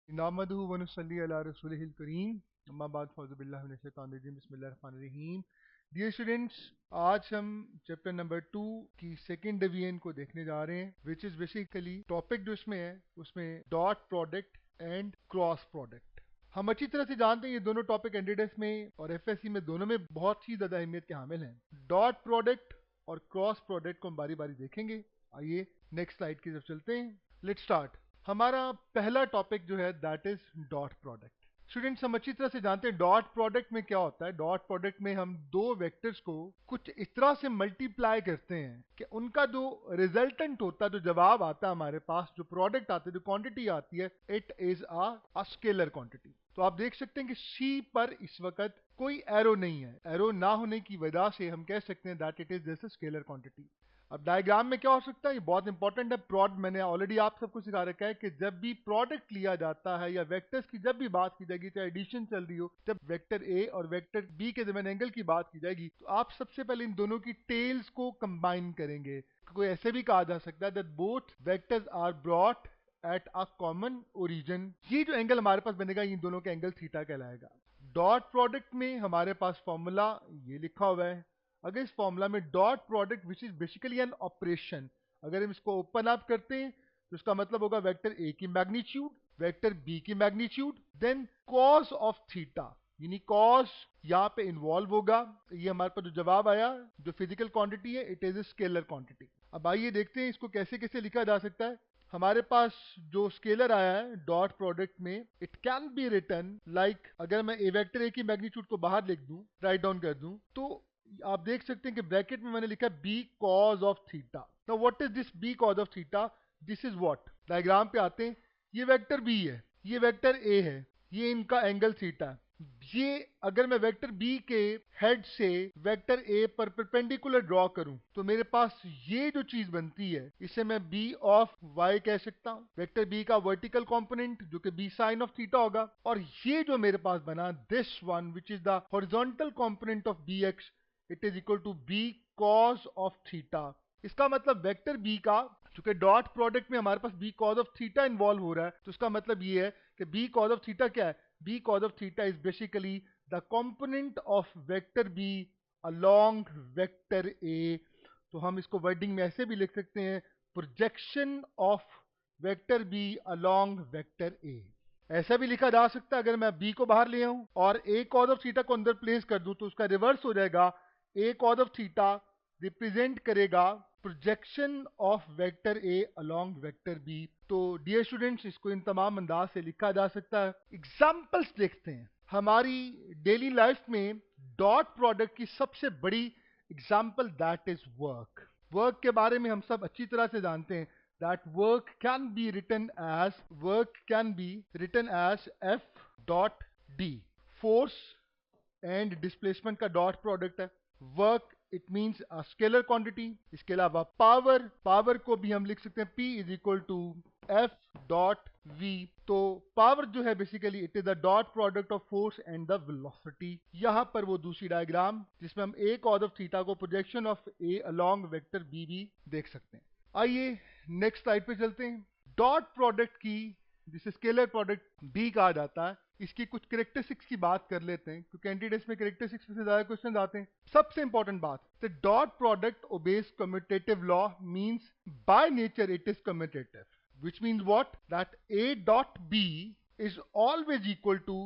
नहमदुहु व नुसल्ली अला रसूलिहिल करीम अम्मा बाद फ़ौज़ु बिल्लाहि मिनश शैतानिर रजीम बिस्मिल्लाहिर रहमानिर रहीम। डियर स्टूडेंट्स, आज हम चैप्टर नंबर 2 की सेकंड डिवीजन को देखने जा रहे हैं, विच इज़ बेसिकली टॉपिक जो इसमें है उसमें dot product and cross product. हम अच्छी तरह से जानते हैं ये दोनों टॉपिक एनडीएस में और एफएससी में दोनों में बहुत ही ज़्यादा अहमियत के हामिल हैं। डॉट प्रोडक्ट और क्रॉस प्रोडक्ट को हम बारी बारी देखेंगे। आइए नेक्स्ट स्लाइड की तरफ चलते हैं। Let's start. हमारा पहला टॉपिक जो है that is dot product. Students, हम अच्छी तरह से जानते हैं डॉट प्रोडक्ट में क्या होता है। डॉट प्रोडक्ट में हम दो वेक्टर्स को कुछ इस तरह से मल्टीप्लाई करते हैं कि उनका जो रिजल्टेंट होता है, जो जवाब आता है हमारे पास, जो प्रोडक्ट आता है, जो क्वांटिटी आती है, it is a scalar quantity. तो आप देख सकते हैं कि सी पर इस वक्त कोई एरो नहीं है। एरो ना होने की वजह से हम कह सकते हैं that it is this scalar quantity. अब डायग्राम में क्या हो सकता है, ये बहुत इंपॉर्टेंट है। मैंने ऑलरेडी आप सबको सिखा रखा है कि जब भी प्रोडक्ट लिया जाता है या वेक्टर्स की जब भी बात की जाएगी, चाहे एडिशन चल रही हो, जब वेक्टर ए और वेक्टर बी के दरमियान एंगल की बात की जाएगी, तो आप सबसे पहले इन दोनों की टेल्स को कंबाइन करेंगे। कोई ऐसे भी कहा जा सकता है that both vectors are brought at a common origin. ये जो एंगल हमारे पास बनेगा, इन दोनों का एंगल थीटा कहलाएगा। डॉट प्रोडक्ट में हमारे पास फॉर्मूला ये लिखा हुआ है। अगर इस फॉर्मूला में dot product which is basically an operation, अगर हम इसको ओपन अप करते हैं तो इसका मतलब होगा वेक्टर ए की मैग्नीट्यूड, वेक्टर बी की magnitude, then cos of theta, यानी कॉस यहाँ पे इन्वॉल्व होगा। ये हमारे पास जो जवाब आया, जो फिजिकल क्वांटिटी है, it is a scalar quantity. अब आइए देखते हैं इसको कैसे कैसे लिखा जा सकता है। हमारे पास जो स्केलर आया है डॉट प्रोडक्ट में, it can be written like, अगर मैं ए वेक्टर ए की मैग्नीट्यूड को बाहर लिख दूं, राइट डाउन कर दूं, तो आप देख सकते हैं कि ब्रैकेट में मैंने लिखा B cos of theta. Now what is this B cos of theta? This is what, diagram पे आते हैं। ये वेक्टर बी है, ये वेक्टर ए है, ये इनका एंगल थीटा है। ये अगर मैं वेक्टर बी के हेड से वेक्टर ए पर परपेंडिकुलर ड्रॉ करूं तो मेरे पास ये जो चीज बनती है, इसे मैं बी ऑफ वाई कह सकता हूं। वेक्टर बी का वर्टिकल कंपोनेंट जो कि बी साइन ऑफ थीटा होगा, और ये जो मेरे पास बना this one which is the horizontal component of B X, it is equal to B cos of theta. इसका मतलब वेक्टर बी का, चूंकि डॉट प्रोडक्ट में हमारे पास B cos of theta involve हो रहा है, तो इसका मतलब ये है कि बी कॉस ऑफ थीटा क्या है? B cos of theta is basically the component of vector B along vector A. तो हम इसको वर्डिंग में ऐसे भी लिख सकते हैं, projection of vector B along vector A. ऐसा भी लिखा जा सकता है, अगर मैं बी को बाहर ले आऊं और ए कॉस ऑफ थीटा को अंदर प्लेस कर दूं तो उसका रिवर्स हो जाएगा। A cos of theta represent करेगा projection of vector A along vector B. तो डियर स्टूडेंट्स, इसको इन तमाम अंदाज से लिखा जा सकता है। एग्जाम्पल्स देखते हैं। हमारी डेली लाइफ में डॉट प्रोडक्ट की सबसे बड़ी example that is work. Work के बारे में हम सब अच्छी तरह से जानते हैं that work can be written as F dot D, force and displacement का डॉट प्रोडक्ट है। Work it means a scalar quantity. इसके अलावा पावर को भी हम लिख सकते हैं P is equal to F dot V। तो पावर जो है basically it is the dot product of force and the velocity. यहां पर वो दूसरी डायग्राम जिसमें हम A कॉस ऑफ थीटा को projection of A along vector B भी देख सकते हैं। आइए नेक्स्ट स्लाइड पे चलते हैं। डॉट प्रोडक्ट की, जिसे स्केलर प्रोडक्ट भी कहा जाता है, इसकी कुछ कैरेक्टरिस्टिक्स की बात कर लेते हैं, क्योंकि कैंडिडेट्स में कैरेक्टरिस्टिक्स से ज्यादा क्वेश्चन आते हैं। सबसे इंपॉर्टेंट बात, the dot product obeys commutative law, means by nature it is commutative, which means what, that A dot B is always equal to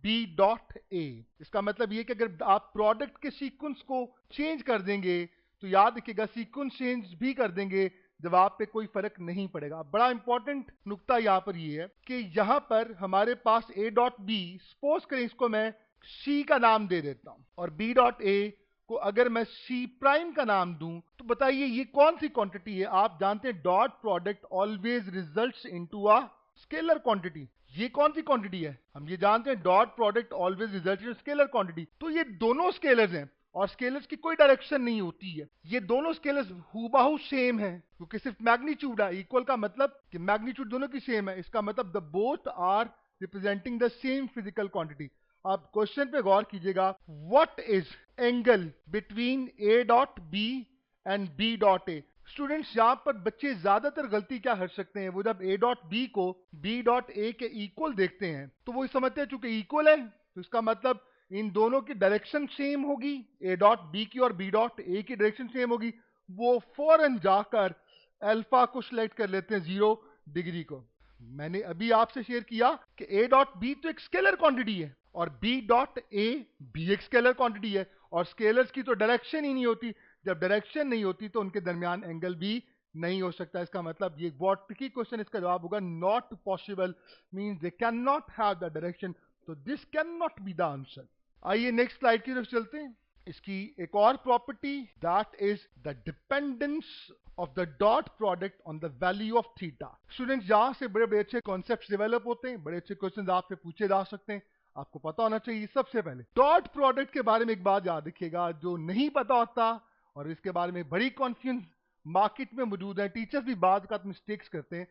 B dot A। इसका मतलब ये कि अगर आप प्रोडक्ट के सीक्वेंस को चेंज कर देंगे तो याद रखिएगा, सीक्वेंस चेंज भी कर देंगे, जवाब पे कोई फर्क नहीं पड़ेगा। बड़ा इंपॉर्टेंट नुक्ता यहां पर ये है कि यहां पर हमारे पास A डॉट B, सपोज करें इसको मैं C का नाम दे देता हूं, और B डॉट A को अगर मैं C प्राइम का नाम दूं, तो बताइए ये कौन सी क्वांटिटी है? आप जानते हैं dot product always results into a scalar quantity. ये कौन सी क्वांटिटी है? हम ये जानते हैं dot product always result in scalar quantity. तो ये दोनों स्केलर्स हैं और स्केलर्स की कोई डायरेक्शन नहीं होती है। ये दोनों स्केलर्स हूबहू सेम है, क्योंकि सिर्फ मैग्नीट्यूड है। इक्वल का मतलब कि मैग्नीट्यूड दोनों की सेम है, इसका मतलब the both are representing the same physical quantity. आप क्वेश्चन पे गौर कीजिएगा, what is angle between A dot B and B dot A? Students यहाँ पर बच्चे ज्यादातर गलती क्या कर सकते हैं, वो जब a डॉट बी को b डॉट a के इक्वल देखते हैं तो वो समझते हैं चूंकि इक्वल है तो इसका मतलब इन दोनों की डायरेक्शन सेम होगी, a डॉट बी की और b डॉट a की डायरेक्शन सेम होगी। वो फौरन जाकर अल्फा को सिलेक्ट कर लेते हैं 0 डिग्री को। मैंने अभी आपसे शेयर किया कि a डॉट बी तो एक स्केलर क्वांटिटी है और b डॉट a भी एक स्केलर क्वांटिटी है, और स्केलर्स की तो डायरेक्शन ही नहीं होती। जब डायरेक्शन नहीं होती तो उनके दरमियान एंगल भी नहीं हो सकता। इसका मतलब ये बहुत ट्रिकी क्वेश्चन, इसका जवाब होगा not possible, means they can not have the direction, तो this can not be the answer. आइए नेक्स्ट स्लाइड की तरफ चलते हैं। इसकी एक और property, that is the dependence of the dot product on the value of theta. Students यहां से बड़े बड़े अच्छे कॉन्सेप्ट्स डेवलप होते हैं, बड़े अच्छे क्वेश्चंस आपसे पूछे जा सकते हैं। आपको पता होना चाहिए सबसे पहले डॉट प्रोडक्ट के बारे में एक बात याद रखिएगा, जो नहीं पता होता और इसके बारे में बड़ी कॉन्फ्यूजन मार्केट में मौजूद है, टीचर्स भी बाद का मिस्टेक्स करते हैं,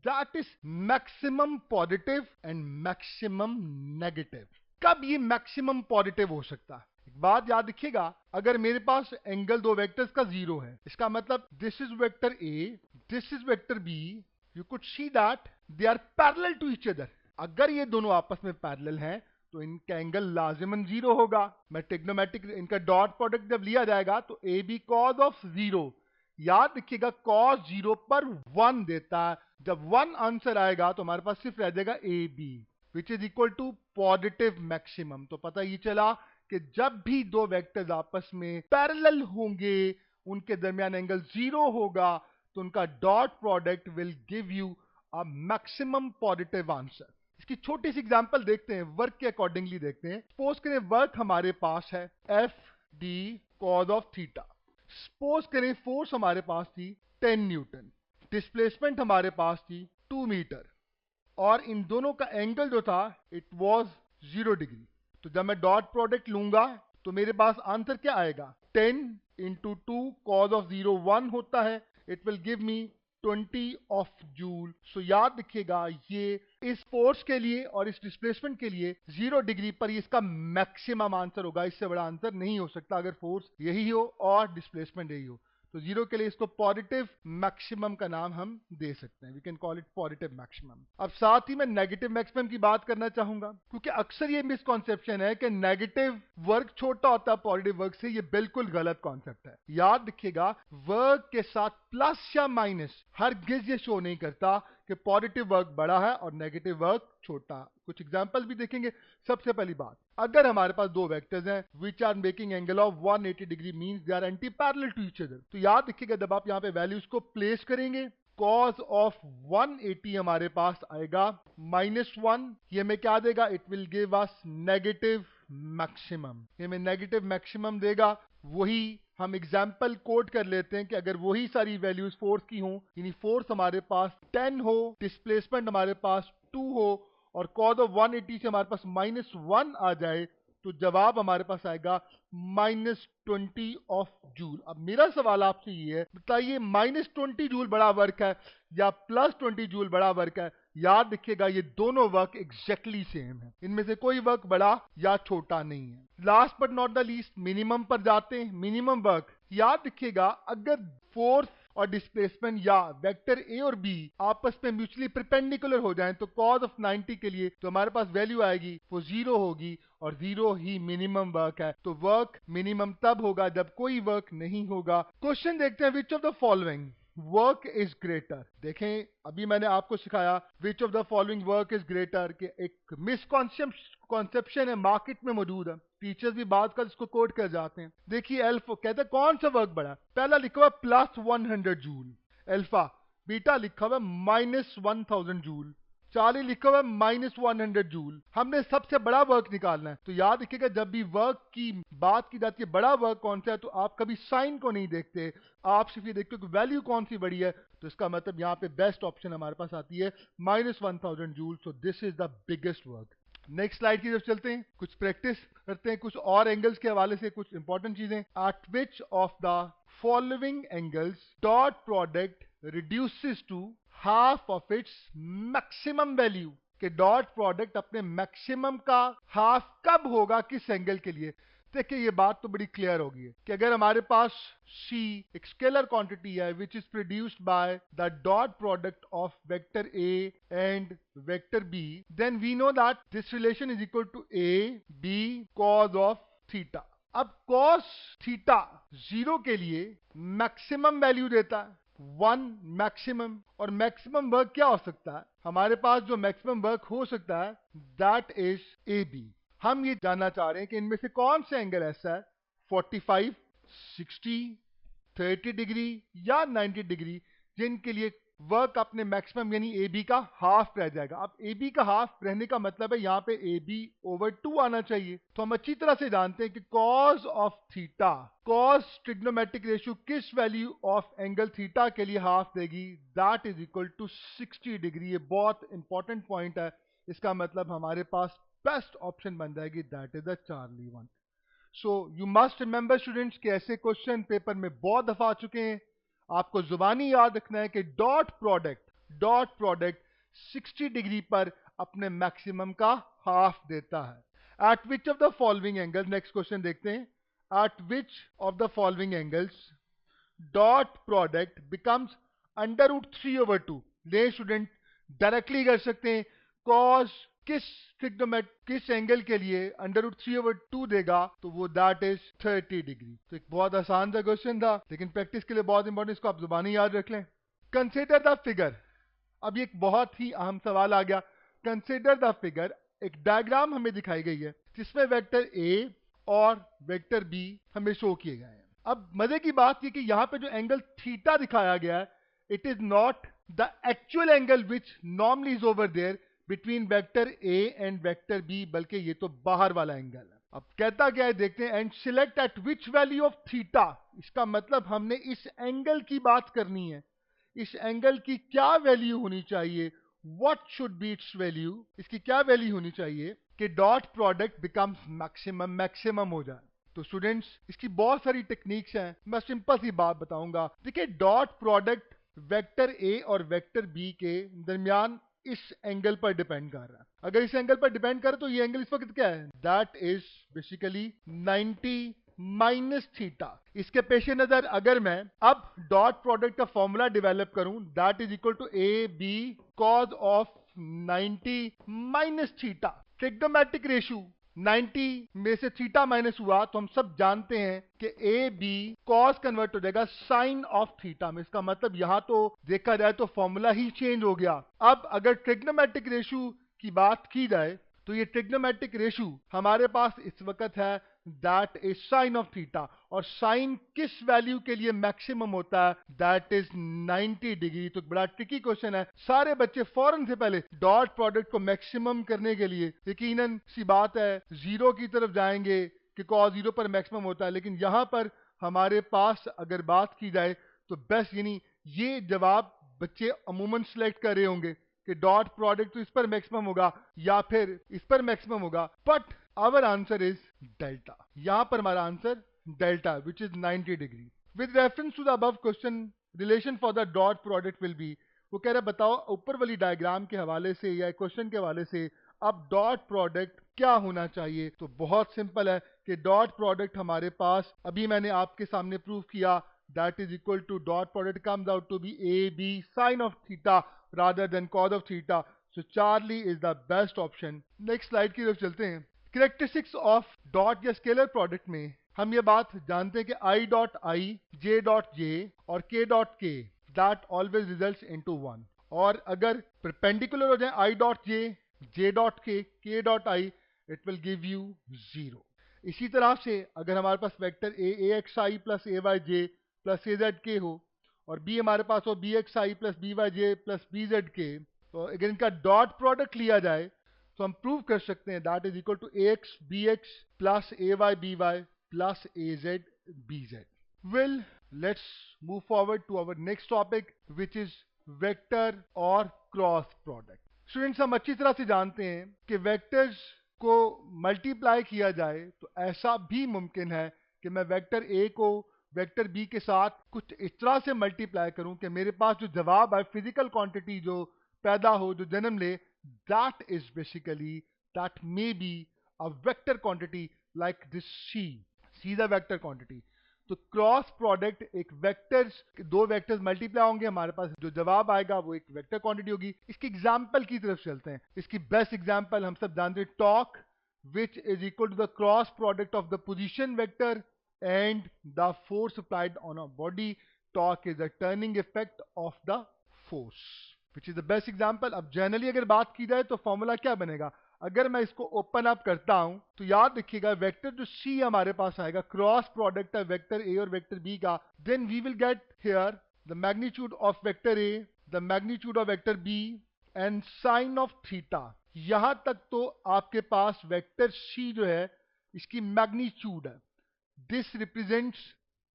that is maximum positive and maximum negative. कब ये मैक्सिमम पॉजिटिव हो सकता है? एक बात याद रखिएगा, अगर मेरे पास एंगल दो वेक्टर्स का 0 है, इसका मतलब this is vector A, this is vector B, you could see that they are parallel to each other. अगर ये दोनों आपस में पैरेलल हैं तो इनका एंगल लाजिमन 0 होगा। मैं ट्रिग्नोमेट्रिक इनका डॉट प्रोडक्ट जब लिया जाएगा तो ए बी कॉज ऑफ 0, याद रखिएगा कॉस 0 पर 1 देता है। जब 1 आंसर आएगा तो हमारे पास सिर्फ रह जाएगा A B which is equal to positive maximum. तो पता ये चला कि जब भी दो वेक्टर्स आपस में पैरेलल होंगे उनके दरमियान एंगल 0 होगा, तो उनका dot product will give you a maximum positive answer. इसकी छोटी सी एग्जांपल देखते हैं, वर्क के अकॉर्डिंगली देखते हैं। सपोज करें वर्क हमारे पास है F D cause of theta. Suppose करें फोर्स हमारे पास थी 10 न्यूटन, डिस्प्लेसमेंट हमारे पास थी 2 मीटर, और इन दोनों का एंगल जो था इट वाज 0 डिग्री। तो जब मैं डॉट प्रोडक्ट लूंगा तो मेरे पास आंसर क्या आएगा, 10 इंटू 2 कॉज ऑफ 0 1 होता है, it will give me 20 of joule. So याद रखिएगा ये इस फोर्स के लिए और इस डिस्प्लेसमेंट के लिए 0 डिग्री पर इसका मैक्सिमम आंसर होगा। इससे बड़ा आंसर नहीं हो सकता अगर फोर्स यही हो और डिस्प्लेसमेंट यही हो। तो 0 के लिए इसको पॉजिटिव मैक्सिमम का नाम हम दे सकते हैं, we can call it positive maximum. अब साथ ही मैं नेगेटिव मैक्सिमम की बात करना चाहूंगा, क्योंकि अक्सर ये मिसकॉन्सेप्शन है कि नेगेटिव वर्क छोटा होता है पॉजिटिव वर्क से। ये बिल्कुल गलत कॉन्सेप्ट है। याद रखिएगा वर्क के साथ प्लस या माइनस हरगिज ये शो नहीं करता कि पॉजिटिव वर्क बड़ा है और नेगेटिव वर्क छोटा। कुछ एग्जांपल्स भी देखेंगे। सबसे पहली बात, अगर हमारे पास दो वेक्टर्स हैं which are making angle of 180 degree, means they are anti parallel to each other, तो याद रखिएगा जब आप यहाँ पे वैल्यूज को प्लेस करेंगे, cos ऑफ 180 हमारे पास आएगा -1, ये हमें क्या देगा, it will give us negative maximum. ये हमें नेगेटिव मैक्सिमम देगा। वही हम एग्जाम्पल कोट कर लेते हैं कि अगर वही सारी वैल्यूज फोर्स की हों, यानी फोर्स हमारे पास 10 हो, डिस्प्लेसमेंट हमारे पास 2 हो और cos ऑफ 180 से हमारे पास -1 आ जाए, तो जवाब हमारे पास आएगा -20 ऑफ जूल। अब मेरा सवाल आपसे ये है, बताइए -20 जूल बड़ा वर्क है या +20 जूल बड़ा वर्क है? याद रखिएगा ये दोनों वर्क एग्जैक्टली सेम है, इनमें से कोई वर्क बड़ा या छोटा नहीं है। Last but not the least minimum पर जाते हैं। मिनिमम वर्क, याद रखिएगा अगर फोर्स और डिस्प्लेसमेंट या वेक्टर ए और बी आपस में म्यूचुअली परपेंडिकुलर हो जाएं तो cos ऑफ 90 के लिए तो हमारे पास वैल्यू आएगी वो 0 होगी, और 0 ही मिनिमम वर्क है। तो वर्क मिनिमम तब होगा जब कोई वर्क नहीं होगा। क्वेश्चन देखते हैं, विच of the following work is greater. देखें अभी मैंने आपको सिखाया विच of the following work is greater, कि एक मिसकॉन्सेप्शन है मार्केट में मौजूद है, टीचर्स भी बात कर इसको कोट कर जाते हैं। देखिए अल्फा कहते हैं कौन सा वर्क बड़ा, पहला लिखा हुआ +100 जूल अल्फा, बीटा लिखा हुआ -1000 जूल, चार्ली लिखा हुआ -100 जूल। हमने सबसे बड़ा वर्क निकालना है। तो याद रखिएगा जब भी वर्क की बात की जाती है बड़ा वर्क कौन सा है, तो आप कभी साइन को नहीं देखते, आप सिर्फ ये देखते हो कि वैल्यू कौन सी बड़ी है। तो इसका मतलब यहाँ पे बेस्ट ऑप्शन हमारे पास आती है -1000 joule. So this is the biggest work. Next slide की तरफ चलते हैं, कुछ प्रैक्टिस करते हैं, कुछ और एंगल्स के हवाले से कुछ इंपॉर्टेंट चीजें। At which of the following angles dot product reduces to half of its maximum value, कि डॉट प्रोडक्ट अपने मैक्सिमम का हाफ कब होगा, किस एंगल के लिए। देखिए ये बात तो बड़ी क्लियर होगी कि अगर हमारे पास C एक स्केलर क्वांटिटी है which is produced by the dot product of vector A and vector B, then we know that this relation is equal to A B cos of theta. अब cos theta 0 के लिए maximum value देता है, 1 maximum. और maximum work क्या हो सकता है, हमारे पास जो मैक्सिमम वर्क हो सकता है दैट इज AB। हम ये जानना चाह रहे हैं कि इनमें से कौन से एंगल ऐसा है 45, 60, 30 डिग्री या 90 डिग्री जिनके लिए वर्क अपने मैक्सिमम यानी ए बी का हाफ रह जाएगा। अब ए बी का हाफ रहने का मतलब है यहाँ पे ए बी ओवर 2 आना चाहिए। तो हम अच्छी तरह से जानते हैं कि cos of theta, cos trigonometric ratio किस वैल्यू ऑफ एंगल थीटा के लिए हाफ देगी, that is equal to 60 degree. ये बहुत इंपॉर्टेंट पॉइंट है, इसका मतलब हमारे पास बेस्ट ऑप्शन बन जाएगी, that is the Charlie one. So you must remember students कि ऐसे क्वेश्चन पेपर में बहुत दफा आ चुके हैं। आपको जुबानी याद रखना है कि डॉट प्रोडक्ट 60 डिग्री पर अपने मैक्सिमम का हाफ देता है। Eight which of the following angles, next question देखते हैं, eight which of the following angles dot product becomes √3/2। ले स्टूडेंट डायरेक्टली कर सकते हैं, cos किस एंगल के लिए √3/2 देगा, तो वो दैट इज 30 डिग्री। तो एक बहुत आसान सा क्वेश्चन था, लेकिन प्रैक्टिस के लिए बहुत इंपॉर्टेंट, इसको आप जुबानी याद रख लें। Consider the figure. अब ये एक बहुत ही अहम सवाल आ गया। कंसिडर द फिगर, एक डायग्राम हमें दिखाई गई है जिसमें वेक्टर ए और वेक्टर बी हमें शो किए गए हैं। अब मजे की बात ये कि यहाँ पे जो एंगल थीटा दिखाया गया है, it is not the actual angle which normally is over there between vector A and vector B, बल्कि ये तो बाहर वाला एंगल है। अब कहता क्या है देखते हैं, and select eight which value of theta. इसका मतलब हमने इस एंगल की बात करनी है, इस एंगल की क्या वैल्यू होनी चाहिए, what should be it's value, इसकी क्या वैल्यू होनी चाहिए कि डॉट प्रोडक्ट बिकम्स मैक्सिमम हो जाए। तो स्टूडेंट्स इसकी बहुत सारी टेक्निक्स हैं, मैं सिंपल सी बात बताऊंगा। देखिए डॉट प्रोडक्ट वेक्टर ए और वेक्टर बी के दरमियान इस एंगल पर डिपेंड कर रहा है। अगर इस एंगल पर डिपेंड करे तो ये एंगल इस वक्त क्या है, that is basically 90 minus theta. इसके पेश नजर अगर मैं अब डॉट प्रोडक्ट का फॉर्मूला डेवलप करूं, that is equal to A B cos of 90 minus theta. Trigonometric ratio 90 में से थीटा माइनस हुआ तो हम सब जानते हैं कि ए बी कॉस कन्वर्ट हो जाएगा साइन ऑफ थीटा में। इसका मतलब यहां तो देखा जाए तो फॉर्मूला ही चेंज हो गया। अब अगर ट्रिग्नोमेट्रिक रेशियो की बात की जाए तो ये ट्रिग्नोमेट्रिक रेशियो हमारे पास इस वक्त है that is sine of theta, और साइन किस वैल्यू के लिए मैक्सिमम होता है, दैट इज 90 डिग्री। तो बड़ा ट्रिकी क्वेश्चन है, सारे बच्चे फौरन से पहले डॉट प्रोडक्ट को मैक्सिमम करने के लिए यकीनन सी बात है जीरो की तरफ जाएंगे कि cos 0 पर मैक्सिमम होता है, लेकिन यहां पर हमारे पास अगर बात की जाए तो बेस्ट यानी ये जवाब बच्चे अमूमन सिलेक्ट कर रहे होंगे कि डॉट प्रोडक्ट तो इस पर मैक्सिमम होगा या फिर इस पर मैक्सिमम होगा, but our answer is delta. यहां पर हमारा answer delta which is 90 degree. With reference to the above question, relation for the dot product will be, वो कह रहा है बताओ ऊपर वाली डायग्राम के हवाले से या क्वेश्चन के हवाले से अब डॉट प्रोडक्ट क्या होना चाहिए। तो बहुत सिंपल है कि डॉट प्रोडक्ट हमारे पास अभी मैंने आपके सामने प्रूव किया, that is equal to dot product comes out to be A B sine of theta rather than cos of theta. So Charlie is the best option. Next slide की तरफ चलते हैं। Characteristics of dot या scalar product में हम ये बात जानते हैं कि I dot I, J dot J और K dot K that always results into 1। और अगर perpendicular हो जाए I dot J, J dot K, K dot I, it will give you 0। इसी तरह से अगर हमारे पास vector A AXI plus AYJ plus AZK हो और बी हमारे पास हो B X I plus B Y J plus B Z K, तो अगर इनका डॉट प्रोडक्ट लिया जाए तो हम प्रूव कर सकते हैं that is equal to A x B x plus A y B y plus A z B z. Well let's move forward to our next topic which is vector और cross product. Students हम अच्छी तरह से जानते हैं कि vectors को multiply किया जाए तो ऐसा भी मुमकिन है कि मैं वेक्टर ए को वेक्टर बी के साथ कुछ इस तरह से मल्टीप्लाई करूं कि मेरे पास जो जवाब है फिजिकल क्वांटिटी जो पैदा हो, जो जन्म ले, that is basically that may be a vector quantity like this C. C is a vector quantity. तो क्रॉस प्रोडक्ट एक वेक्टर्स, दो वेक्टर्स मल्टीप्लाई होंगे, हमारे पास जो जवाब आएगा वो एक वेक्टर क्वांटिटी होगी। इसकी एग्जांपल की तरफ चलते हैं। इसकी बेस्ट एग्जांपल हम सब जानते हैं, torque which is equal to the cross product of the position vector and the force applied on a body. Torque is the turning effect of the force, which is the best example. अब generally अगर बात की जाए तो formula क्या बनेगा? अगर मैं इसको ओपन अप करता हूं तो याद रखिएगा वेक्टर जो C हमारे पास आएगा, क्रॉस प्रोडक्ट है वेक्टर A और वेक्टर B का, then we will get here the magnitude of vector A, the magnitude of vector B and sine of theta. यहां तक तो आपके पास वेक्टर C जो है इसकी मैग्नीट्यूड है। This represents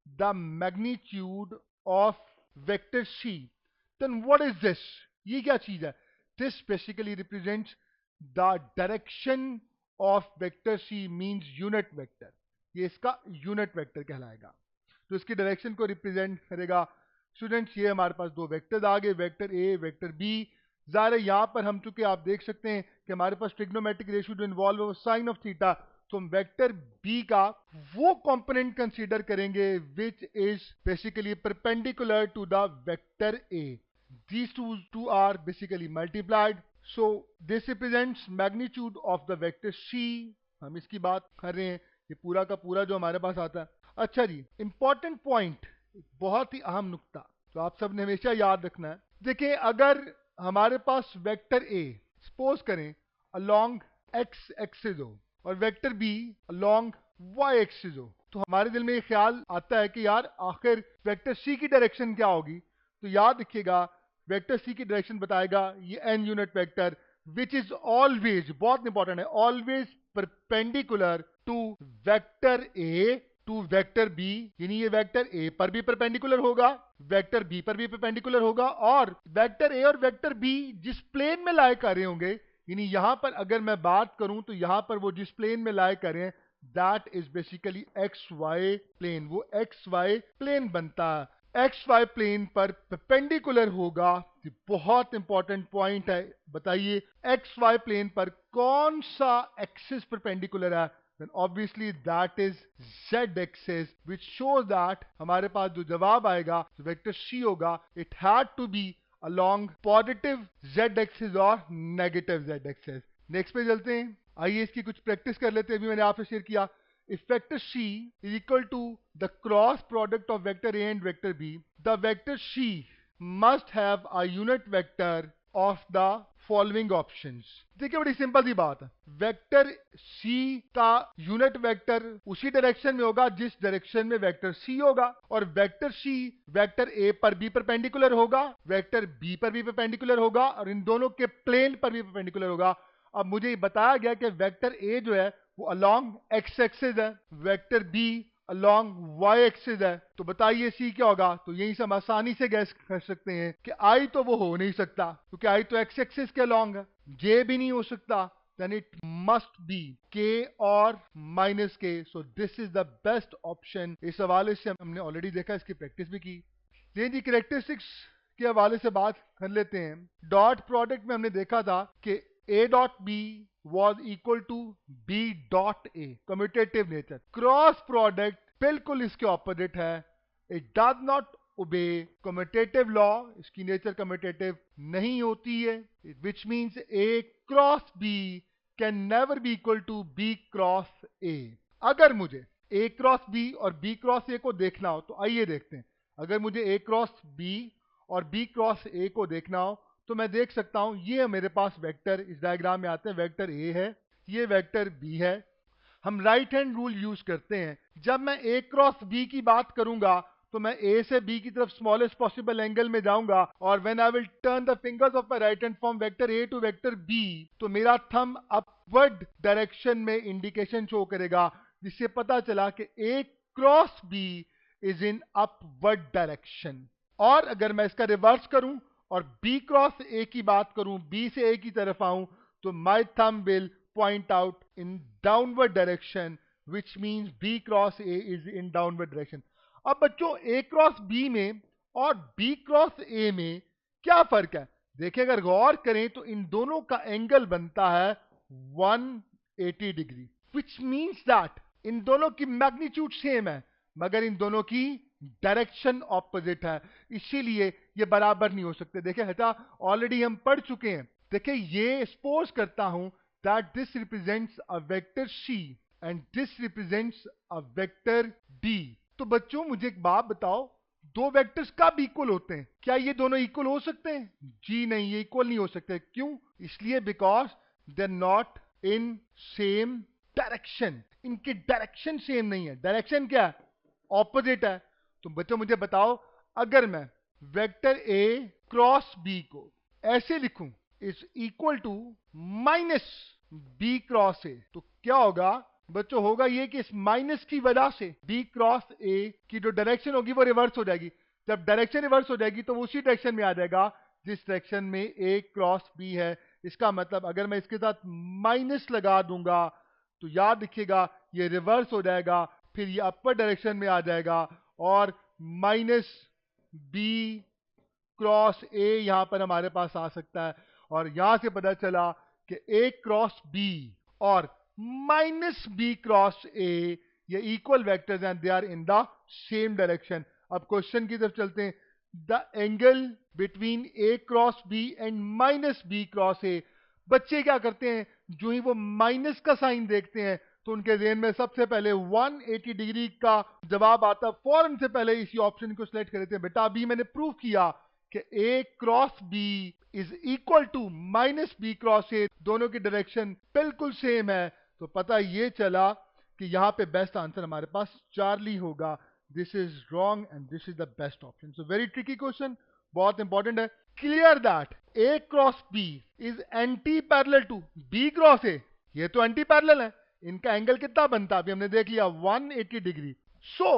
the magnitude of vector C। Then what is this? ये क्या चीज है? This basically represents the direction of vector C, means unit vector. ये इसका यूनिट वेक्टर कहलाएगा, तो इसकी डायरेक्शन को रिप्रेजेंट करेगा। स्टूडेंट्स, ये हमारे पास दो वेक्टर्स आ गए, वेक्टर A, वेक्टर B। ज़ाहिर है यहाँ पर हम, चूंकि आप देख सकते हैं कि हमारे पास ट्रिग्नोमेट्रिक रेशियो जो इन्वॉल्व है वो साइन ऑफ थीटा, तो हम वेक्टर B का वो कंपोनेंट कंसीडर करेंगे which is basically perpendicular to the vector A। These two are basically multiplied, so this represents magnitude of the vector C। हम इसकी बात कर रहे हैं, ये पूरा का पूरा जो हमारे पास आता है। अच्छा जी, इंपॉर्टेंट पॉइंट, बहुत ही अहम नुक्ता तो आप सब ने हमेशा याद रखना है। देखिए, अगर हमारे पास वेक्टर A सपोज करें अलोंग x एक्सिस हो और vector B along y axis हो, तो हमारे दिल में ये ख्याल आता है कि यार आखिर वेक्टर C की डायरेक्शन क्या होगी? तो याद रखिएगा वेक्टर C की डायरेक्शन बताएगा ये n unit vector, which is always, बहुत इंपॉर्टेंट है, always perpendicular to vector A to vector B। यानी ये वेक्टर A पर भी परपेंडिकुलर होगा, वेक्टर B पर भी परपेंडिकुलर होगा, और वेक्टर A और वेक्टर B जिस प्लेन में लाई कर रहे होंगे, यानी यहां पर अगर मैं बात करूं तो यहां पर वो जिस प्लेन में लाई कर रहे हैं that is basically XY plane, वो XY प्लेन बनता है। XY प्लेन पर परपेंडिकुलर होगा, ये बहुत इंपॉर्टेंट पॉइंट है। बताइए XY प्लेन पर कौन सा एक्सिस परपेंडिकुलर है? Then obviously that is Z axis, which shows that हमारे पास जो जवाब आएगा जो वेक्टर C होगा, it had to be along positive Z axis और negative Z axis। नेक्स्ट पे चलते हैं, आइए इसकी कुछ प्रैक्टिस कर लेते हैं। अभी मैंने आपसे शेयर किया, if vector C is equal to the cross product of vector A and vector B, the vector C must have a unit vector of the following options. देखिए बड़ी सिंपल सी बात है, वेक्टर C का unit vector उसी direction में होगा जिस direction में वेक्टर C होगा, और वेक्टर C वेक्टर A पर भी परपेंडिकुलर होगा, वेक्टर B पर भी परपेंडिकुलर होगा, और इन दोनों के प्लेन पर भी परपेंडिकुलर होगा। अब मुझे ये बताया गया कि वेक्टर A जो है वो अलोंग x एक्सिस है, vector B along y axis है, तो बताइए C क्या होगा? तो यही से हम आसानी से गैस कर सकते हैं कि I तो वो हो नहीं सकता, क्योंकि I तो x एक्सिस के अलोंग है, J भी नहीं हो सकता, then it must be K और minus K। So this is the best option. इस हवाले से हमने ऑलरेडी देखा, इसकी प्रैक्टिस भी की। लेकिन जी कैरेक्टरिस्टिक्स के हवाले से बात कर लेते हैं। डॉट प्रोडक्ट में हमने देखा था कि A dot B was equal to B dot A, commutative nature. Cross product बिल्कुल इसके ऑपोजिट है, it does not obey commutative law, इसकी नेचर कम्यूटेटिव नहीं होती है, which means A cross B can never be equal to B cross A। अगर मुझे A cross B और B क्रॉस A को देखना हो तो आइए देखते हैं। अगर मुझे A क्रॉस B और B क्रॉस A को देखना हो तो मैं देख सकता हूं, ये मेरे पास वेक्टर इस डायग्राम में आते हैं, वेक्टर A है, ये वेक्टर B है। हम राइट हैंड रूल यूज करते हैं, जब मैं A क्रॉस B की बात करूंगा तो मैं A से B की तरफ स्मॉलेस्ट पॉसिबल एंगल में जाऊंगा, और when I will turn the fingers of my right hand from vector A to vector B, तो मेरा थंब अपवर्ड डायरेक्शन में इंडिकेशन शो करेगा, जिससे पता चला कि A cross B is in upward direction. और अगर मैं इसका रिवर्स करूं और B क्रॉस A की बात करूं, B से A की तरफ आऊं, तो my thumb will point out in downward direction, which means B cross A is in downward direction. अब बच्चों A क्रॉस B में और B क्रॉस A में क्या फर्क है? देखिए, अगर गौर करें तो इन दोनों का एंगल बनता है 180 degree, which means that in दोनों की मैग्नीट्यूड सेम है मगर इन दोनों की डायरेक्शन ऑपोजिट है, इसीलिए ये बराबर नहीं हो सकते। देखिए हटा ऑलरेडी हम पढ़ चुके हैं। देखिए ये सपोज करता हूं that this represents a vector C and this represents a vector D. तो बच्चों मुझे एक बात बताओ, दो वेक्टर्स कब इक्वल होते हैं? क्या ये दोनों इक्वल हो सकते हैं? जी नहीं, ये इक्वल नहीं हो सकते। क्यों? इसलिए because they are not in same direction. इनकी डायरेक्शन सेम नहीं है। डायरेक्शन क्या है? ऑपोजिट है। तो बच्चों मुझे बताओ, अगर मैं वेक्टर ए क्रॉस बी को ऐसे लिखूं is equal to minus B cross A, तो क्या होगा बच्चों? होगा ये कि इस माइनस की वजह से बी क्रॉस ए की जो डायरेक्शन होगी वो रिवर्स हो जाएगी। जब डायरेक्शन रिवर्स हो जाएगी तो वो उसी डायरेक्शन में आ जाएगा जिस डायरेक्शन में ए क्रॉस बी है। इसका मतलब अगर मैं इसके साथ माइनस लगा दूंगा तो याद रखिएगा ये रिवर्स हो जाएगा, फिर ये अपर डायरेक्शन में आ जाएगा और माइनस बी क्रॉस ए यहां पर हमारे पास आ सकता है। और यहां से पता चला कि ए क्रॉस बी और माइनस बी क्रॉस ए ये equal vectors and they are in the same direction. अब क्वेश्चन की तरफ चलते हैं। The angle between A cross B and minus B cross A. बच्चे क्या करते हैं, जो ही वो माइनस का साइन देखते हैं तो उनके ज़हन में सबसे पहले 180 डिग्री का जवाब आता है, फौरन से पहले इसी ऑप्शन को सिलेक्ट कर लेते हैं। बेटा अभी मैंने प्रूव किया कि A cross B is equal to minus B cross A, दोनों की डायरेक्शन बिल्कुल सेम है। तो पता ये चला कि यहां पे बेस्ट आंसर हमारे पास चार्ली होगा। This is wrong and this is the best option. So very tricky question, बहुत इंपॉर्टेंट है। Clear that A cross B is anti parallel to B cross A. ये तो एंटी पैरेलल है, इनका angle कितना बनता है अभी हमने देख लिया 180 degree. So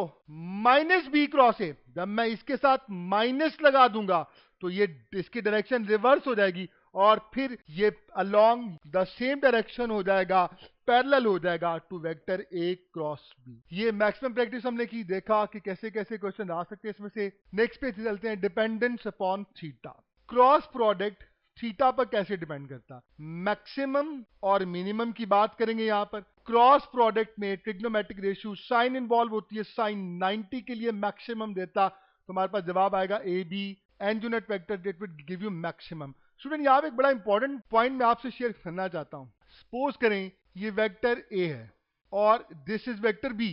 minus B cross A, जब मैं इसके साथ माइनस लगा दूंगा तो ये इसकी डायरेक्शन रिवर्स हो जाएगी और फिर ये अलोंग द सेम डायरेक्शन हो जाएगा, पैरेलल हो जाएगा to vector A cross B. ये मैक्सिमम प्रैक्टिस हमने की, देखा कि कैसे कैसे क्वेश्चन आ सकते हैं इसमें से। नेक्स्ट पे चलते हैं, dependence upon theta. Cross product theta पर कैसे डिपेंड करता? मैक्सिमम और मिनिमम की बात करेंगे यहां पर। क्रॉस प्रोडक्ट में ट्रिग्नोमेट्रिक रेशियो साइन इन्वॉल्व होती है, साइन 90 के लिए मैक्सिमम देता, तो हमारे पास जवाब आएगा A B. N unit vector that will give you maximum. Student यहां पे एक बड़ा इंपॉर्टेंट पॉइंट मैं आपसे शेयर करना चाहता हूं। सपोज करें ये वेक्टर ए है और दिस इज वेक्टर बी।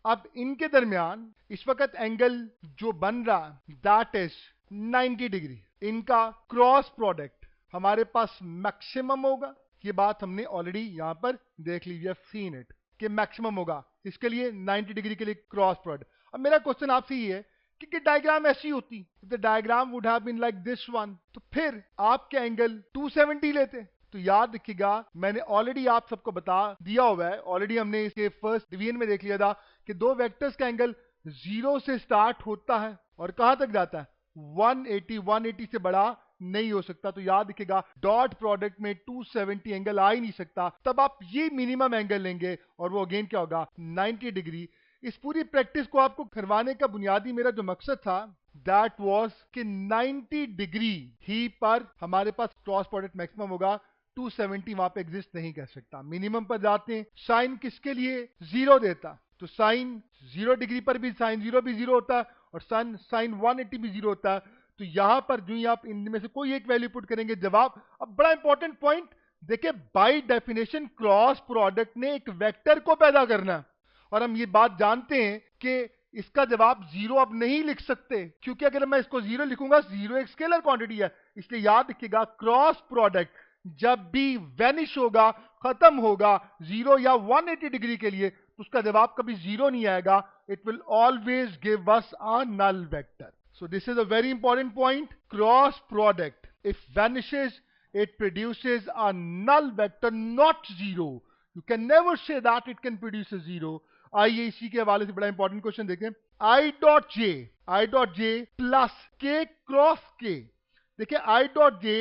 अब इनके दरमियान इस वक्त एंगल जो बन रहा दैट इज 90 डिग्री। इनका क्रॉस प्रोडक्ट हमारे पास मैक्सिमम होगा। ये बात हमने ऑलरेडी यहां पर देख ली, वी हैव सीन इट कि मैक्सिमम होगा इसके लिए 90 डिग्री के लिए क्रॉस प्रोडक्ट। अब मेरा क्वेश्चन आपसे ये है कि डायग्राम ऐसी होती, the diagram would have been like this one, तो फिर आपके एंगल 270 लेते। तो याद रखिएगा मैंने ऑलरेडी आप सबको बता दिया हुआ है, ऑलरेडी हमने इसके फर्स्ट डिवीजन में देख लिया था कि दो वेक्टर्स का एंगल 0 से स्टार्ट होता है और कहां तक जाता है 180। 180 से बड़ा नहीं हो सकता। तो याद रखिएगा डॉट प्रोडक्ट में 270 एंगल आ ही नहीं सकता। तब आप ये मिनिमम एंगल लेंगे और वो अगेन क्या होगा 90 डिग्री। इस पूरी प्रैक्टिस को आपको करवाने का बुनियादी मेरा जो मकसद था दैट वाज कि 90 डिग्री ही पर हमारे पास क्रॉस प्रोडक्ट मैक्सिमम होगा, 270 वहां पे एग्जिस्ट नहीं कर सकता। मिनिमम पर जाते हैं, साइन किसके लिए 0 देता, तो साइन 0 डिग्री पर भी साइन 0 भी 0 होता है और साइन 180 भी 0 होता है। तो यहां पर जो ही आप इनमें से कोई एक वैल्यू पुट करेंगे जवाब। अब बड़ा इंपॉर्टेंट पॉइंट देखिए, बाय डेफिनेशन क्रॉस प्रोडक्ट ने एक वेक्टर को पैदा करना है और हम ये बात जानते हैं कि इसका जवाब 0 अब नहीं लिख सकते, क्योंकि अगर मैं इसको 0 लिखूंगा, 0 एक स्केलर क्वांटिटी है। इसलिए याद रखिएगा क्रॉस प्रोडक्ट जब भी वैनिश होगा, खत्म होगा 0 या 180 डिग्री के लिए, तो उसका जवाब कभी 0 नहीं आएगा। It will always give us a null vector. So this is a very important point. Cross product, if vanishes, it produces a null vector, not 0. You can never say that it can produce a 0. आइए इसी के हवाले से बड़ा important question देखें। I dot j plus k cross k। देखिए I dot j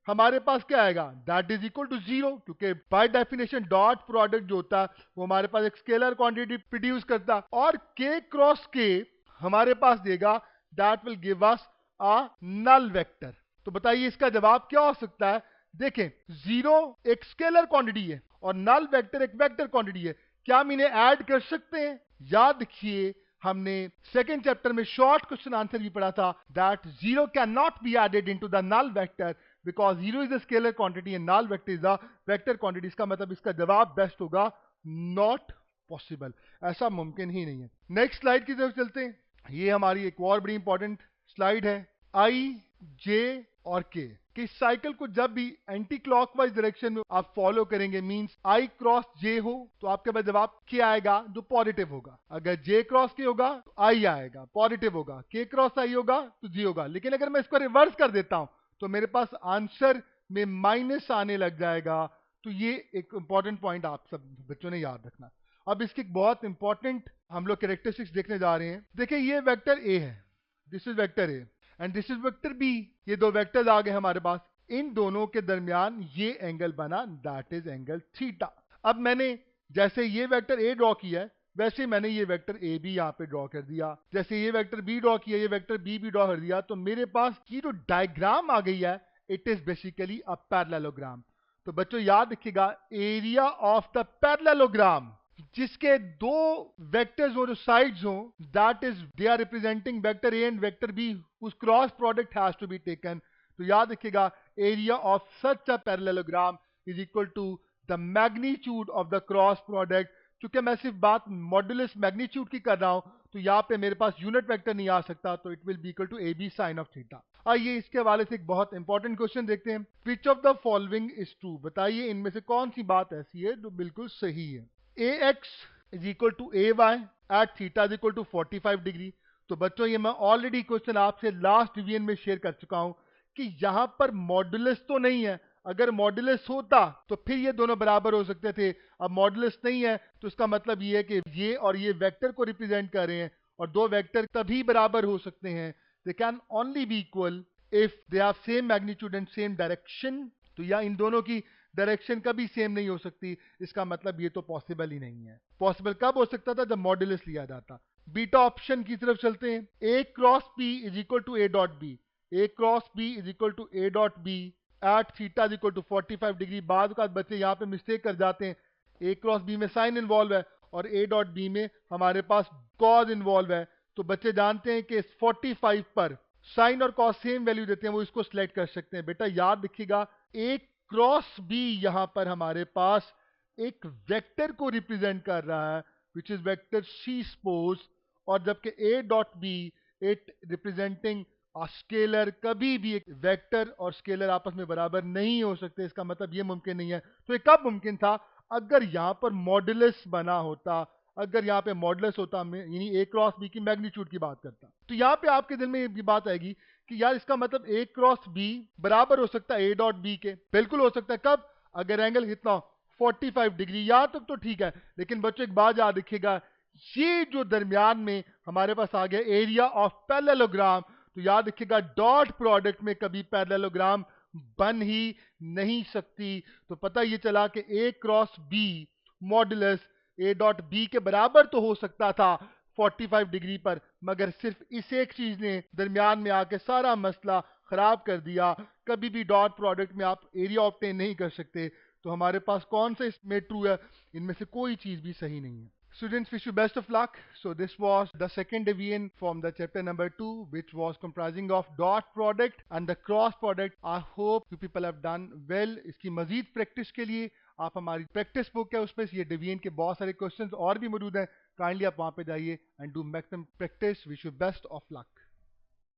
हमारे पास क्या आएगा, दैट इज इक्वल टू 0, क्योंकि बाय डेफिनेशन डॉट प्रोडक्ट जो होता है वो हमारे पास एक स्केलर क्वांटिटी प्रोड्यूस करता, और k क्रॉस k हमारे पास देगा that will give us a null vector। तो बताइए इसका जवाब क्या हो सकता है। देखें 0 एक स्केलर क्वांटिटी है और नल वेक्टर एक वेक्टर क्वांटिटी है। क्या हम इन्हें ऐड कर सकते हैं? याद रखिए हमने सेकेंड चैप्टर में शॉर्ट क्वेश्चन आंसर भी पढ़ा था that zero can not be added into the null vector because zero is a scalar quantity and null vector is a vector quantity. इसका मतलब इसका जवाब बेस्ट होगा नॉट पॉसिबल, ऐसा मुमकिन ही नहीं है। नेक्स्ट स्लाइड की तरफ चलते हैं। ये हमारी एक और बड़ी इंपॉर्टेंट स्लाइड है। आई, जे और के इस साइकिल को जब भी एंटी क्लॉकवाइज डायरेक्शन में आप फॉलो करेंगे, मींस आई क्रॉस जे हो तो आपके पास जवाब के आएगा जो पॉजिटिव होगा। अगर जे क्रॉस के होगा तो आई आएगा पॉजिटिव होगा, के क्रॉस आई होगा तो जी होगा। लेकिन अगर मैं इसको रिवर्स कर देता हूं तो मेरे पास आंसर में माइनस आने लग जाएगा। तो ये एक इंपॉर्टेंट पॉइंट आप सब बच्चों ने याद रखना। अब इसकी बहुत इंपॉर्टेंट हम लोग कैरेक्टरिस्टिक्स देखने जा रहे हैं। देखिए ये वेक्टर ए है, this is vector A and this is vector B. ये दो वेक्टर्स आ गए हमारे पास, इन दोनों के दरमियान ये एंगल बना, दैट इज एंगल थीटा। अब मैंने जैसे ये वेक्टर ए ड्रॉ किया है वैसे मैंने ये वेक्टर ए भी यहाँ पे ड्रॉ कर दिया। जैसे ये वेक्टर बी ड्रॉ किया, ये वेक्टर बी भी ड्रॉ कर दिया। तो मेरे पास ये जो डायग्राम आ गई है it is basically a parallelogram. तो बच्चों याद रखिएगा एरिया ऑफ द पैरेललोग्राम जिसके दो वेक्टर्स हो जो साइड्स हो that is they are representing vector A and vector B whose cross product has to be taken. तो याद रखिएगा area of such a parallelogram is equal to the magnitude of the cross product. क्योंकि मैं सिर्फ बात modulus magnitude की कर रहा हूं तो यहाँ पे मेरे पास यूनिट वेक्टर नहीं आ सकता, तो it will be equal to A B sine of theta. आइए इसके हवाले से एक बहुत इंपॉर्टेंट क्वेश्चन देखते हैं। विच of the following is true? बताइए इनमें से कौन सी बात ऐसी है जो बिल्कुल सही है। ax is equal to ay at theta is equal to 45 degree. तो बच्चों ये मैं ऑलरेडी क्वेश्चन आपसे लास्ट डिवीजन में शेयर कर चुका हूं कि यहां पर मॉडुलस तो नहीं है। अगर मॉडुलस होता तो फिर ये दोनों बराबर हो सकते थे। अब मॉडुलस नहीं है तो इसका मतलब ये है कि ये और ये वेक्टर को रिप्रेजेंट कर रहे हैं और दो वेक्टर तभी बराबर हो सकते हैं, they can only be equal if they have same magnitude and same direction. तो या इन दोनों की डायरेक्शन कभी सेम नहीं हो सकती, इसका मतलब ये तो पॉसिबल ही नहीं है। पॉसिबल कब हो सकता था? जब मॉडुलस लिया जाता। बीटा ऑप्शन की तरफ चलते हैं। A cross B is equal to A dot B, A cross B is equal to A dot B at theta is equal to 45 degree. बाद का बच्चे यहाँ पे मिस्टेक कर जाते हैं, ए क्रॉस बी में साइन इन्वॉल्व है और ए डॉट बी में हमारे पास कॉज इन्वॉल्व है। तो बच्चे जानते हैं कि 45 पर साइन और कॉस सेम वैल्यू देते हैं, वो इसको सिलेक्ट कर सकते हैं। बेटा याद रखिएगा एक क्रॉस बी यहां पर हमारे पास एक वेक्टर को रिप्रेजेंट कर रहा है which is vector C suppose, और जबकि A dot B it representing scalar. कभी भी एक वेक्टर और स्केलर आपस में बराबर नहीं हो सकते, इसका मतलब ये मुमकिन नहीं है। तो ये कब मुमकिन था? अगर यहां पर मॉडुलस बना होता, अगर यहाँ पे मॉडुलस होता, यानी ए क्रॉस बी की मैग्नीट्यूड की बात करता, तो यहाँ पे आपके दिल में ये बात आएगी कि यार इसका मतलब ए क्रॉस बी बराबर हो सकता है ए डॉट बी के। बिल्कुल हो सकता है। कब? अगर एंगल कितना 45 डिग्री। यहां तक तो ठीक है, लेकिन बच्चों एक बात याद रखिएगा, ये जो दरमियान में हमारे पास आ गया एरिया ऑफ पैरेललोग्राम, तो याद रखिएगा डॉट प्रोडक्ट में कभी पैरेललोग्राम बन ही नहीं सकती। तो पता ये चला कि A cross B modulus A dot B के बराबर तो हो सकता था 45 डिग्री पर, मगर सिर्फ इस एक चीज ने दरमियान में आके सारा मसला खराब कर दिया। कभी भी डॉट प्रोडक्ट में आप एरिया ऑब्टेन नहीं कर सकते। तो हमारे पास कौन सा इसमें ट्रू है? इनमें से कोई चीज भी सही नहीं है। Students, wish you best of luck. So this was the second division from the chapter number 2, which was comprising of dot product and the cross product. I hope you people have done well. इसकी मजीद practice के लिए आप हमारी practice book है, उसमें ये division के बहुत सारे क्वेश्चंस और भी मौजूद हैं। काइंडली आप वहाँ पे जाइए and do maximum practice. Wish you best of luck.